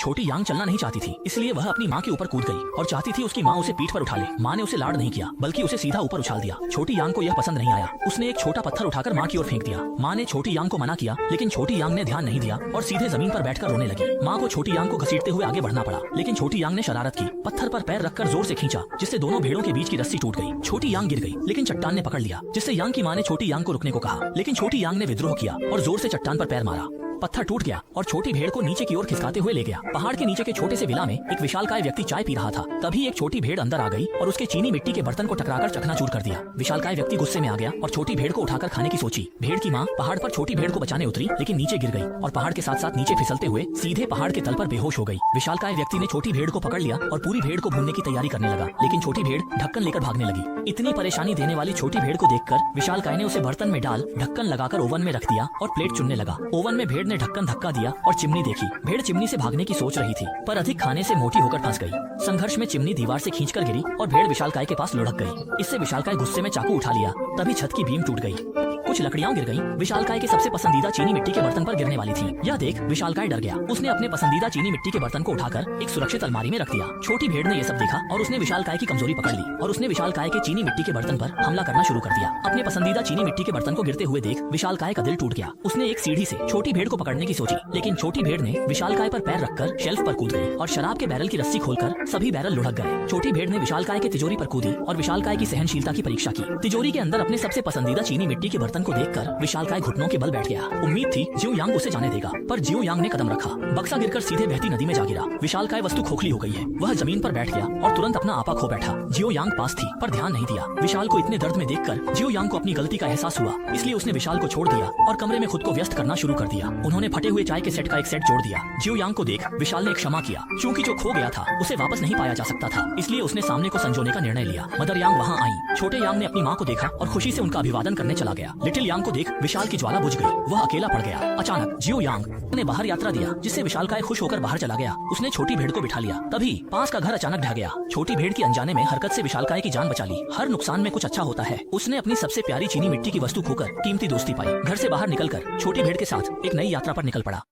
छोटी यांग चलना नहीं चाहती थी, इसलिए वह अपनी माँ के ऊपर कूद गई और चाहती थी उसकी माँ उसे पीठ पर उठा ले। माँ ने उसे लाड नहीं किया बल्कि उसे सीधा ऊपर उछाल दिया। छोटी यांग को यह पसंद नहीं आया। उसने एक छोटा पत्थर उठाकर माँ की ओर फेंक दिया। माँ ने छोटी यांग को मना किया, लेकिन छोटी यांग ने ध्यान नहीं दिया और सीधे जमीन पर बैठकर रोने लगी। माँ को छोटी यांग को घसीटते हुए आगे बढ़ना पड़ा, लेकिन छोटी यांग ने शरारत की। पत्थर पर पैर रखकर जोर से खींचा, जिससे दोनों भेड़ों के बीच की रस्सी टूट गई। छोटी यांग गिर गई, लेकिन चट्टान ने पकड़ लिया, जिससे यांग की माँ ने छोटी यांग को रुकने को कहा, लेकिन छोटी यांग ने विद्रोह किया और जोर से चट्टान पर पैर मारा। पत्थर टूट गया और छोटी भेड़ को नीचे की ओर खिसकाते हुए ले गया। पहाड़ के नीचे के छोटे से विला में एक विशालकाय व्यक्ति चाय पी रहा था। तभी एक छोटी भेड़ अंदर आ गई और उसके चीनी मिट्टी के बर्तन को टकराकर चकनाचूर कर दिया। विशालकाय व्यक्ति गुस्से में आ गया और छोटी भेड़ को उठाकर खाने की सोची। भेड़ की माँ पहाड़ पर छोटी भेड़ को बचाने उतरी, लेकिन नीचे गिर गई और पहाड़ के साथ साथ नीचे फिसलते हुए सीधे पहाड़ के तल पर बेहोश हो गई। विशालकाय व्यक्ति ने छोटी भेड़ को पकड़ लिया और पूरी भेड़ को भूनने की तैयारी करने लगा, लेकिन छोटी भेड़ ढक्कन लेकर भागने लगी। इतनी परेशानी देने वाली छोटी भेड़ को देखकर विशालकाय ने उसे बर्तन में डाल ढक्कन लगाकर ओवन में रख दिया और प्लेट चुनने लगा। ओवन में भेड़ ने ढक्कन धक्का दिया और चिमनी देखी। भेड़ चिमनी से भागने की सोच रही थी, पर अधिक खाने से मोटी होकर फंस गई। संघर्ष में चिमनी दीवार से खींचकर गिरी और भेड़ विशालकाय के पास लुढ़क गई। इससे विशालकाय गुस्से में चाकू उठा लिया, तभी छत की बीम टूट गई। कुछ लकड़ियां गिर गईं। विशालकाय के सबसे पसंदीदा चीनी मिट्टी के बर्तन पर गिरने वाली थी। यह देख विशालकाय डर गया। उसने अपने पसंदीदा चीनी मिट्टी के बर्तन को उठाकर एक सुरक्षित अलमारी में रख दिया। छोटी भेड़ ने यह सब देखा और उसने विशालकाय की कमजोरी पकड़ ली और उसने विशालकाय के चीनी मिट्टी के बर्तन पर हमला करना शुरू कर दिया। अपने पसंदीदा चीनी मिट्टी के बर्तन को गिरते हुए देख विशालकाय का दिल टूट गया। उसने एक सीढ़ी से छोटी भेड़ को पकड़ने की सोची, लेकिन छोटी भेड़ ने विशालकाय पर पैर रखकर शेल्फ पर कूद गई और शराब के बैरल की रस्सी खोलकर सभी बैरल लुढ़क गए। छोटी भेड़ ने विशालकाय के तिजोरी पर कूदी और विशालकाय की सहनशीलता की परीक्षा की। तिजोरी के अंदर अपने सबसे पसंदीदा चीनी मिट्टी के बर्तन को देखकर विशालकाय घुटनों के बल बैठ गया। उम्मीद थी जियो यांग उसे जाने देगा, पर जियो यांग ने कदम रखा। बक्सा गिरकर सीधे बहती नदी में जा गिरा। विशालकाय वस्तु खोखली हो गई है। वह जमीन पर बैठ गया और तुरंत अपना आपा खो बैठा। जियो यांग पास थी, पर ध्यान नहीं दिया। विशाल को इतने दर्द में देखकर जियो यांग को अपनी गलती का एहसास हुआ, इसलिए उसने विशाल को छोड़ दिया और कमरे में खुद को व्यस्त करना शुरू कर दिया। उन्होंने फटे हुए चाय के सेट का एक सेट जोड़ दिया। जियो यांग को देख विशाल ने क्षमा किया। चूंकि जो खो गया था उसे वापस नहीं पाया जा सकता था, इसलिए उसने सामने को संजोने का निर्णय लिया। मदर यांग वहाँ आई। छोटे यांग ने अपनी माँ को देखा और खुशी से उनका अभिवादन करने चला गया। लिटिल यांग को देख विशाल की ज्वाला बुझ गई। वह अकेला पड़ गया। अचानक जियो यांग ने बाहर यात्रा दिया, जिससे विशालकाय खुश होकर बाहर चला गया। उसने छोटी भेड़ को बिठा लिया। तभी पास का घर अचानक ढह गया। छोटी भेड़ की अनजाने में हरकत से विशालकाय की जान बचा ली। हर नुकसान में कुछ अच्छा होता है। उसने अपनी सबसे प्यारी चीनी मिट्टी की वस्तु खोकर कीमती दोस्ती पाई। घर से बाहर निकलकर छोटी भेड़ के साथ एक नई यात्रा पर निकल पड़ा।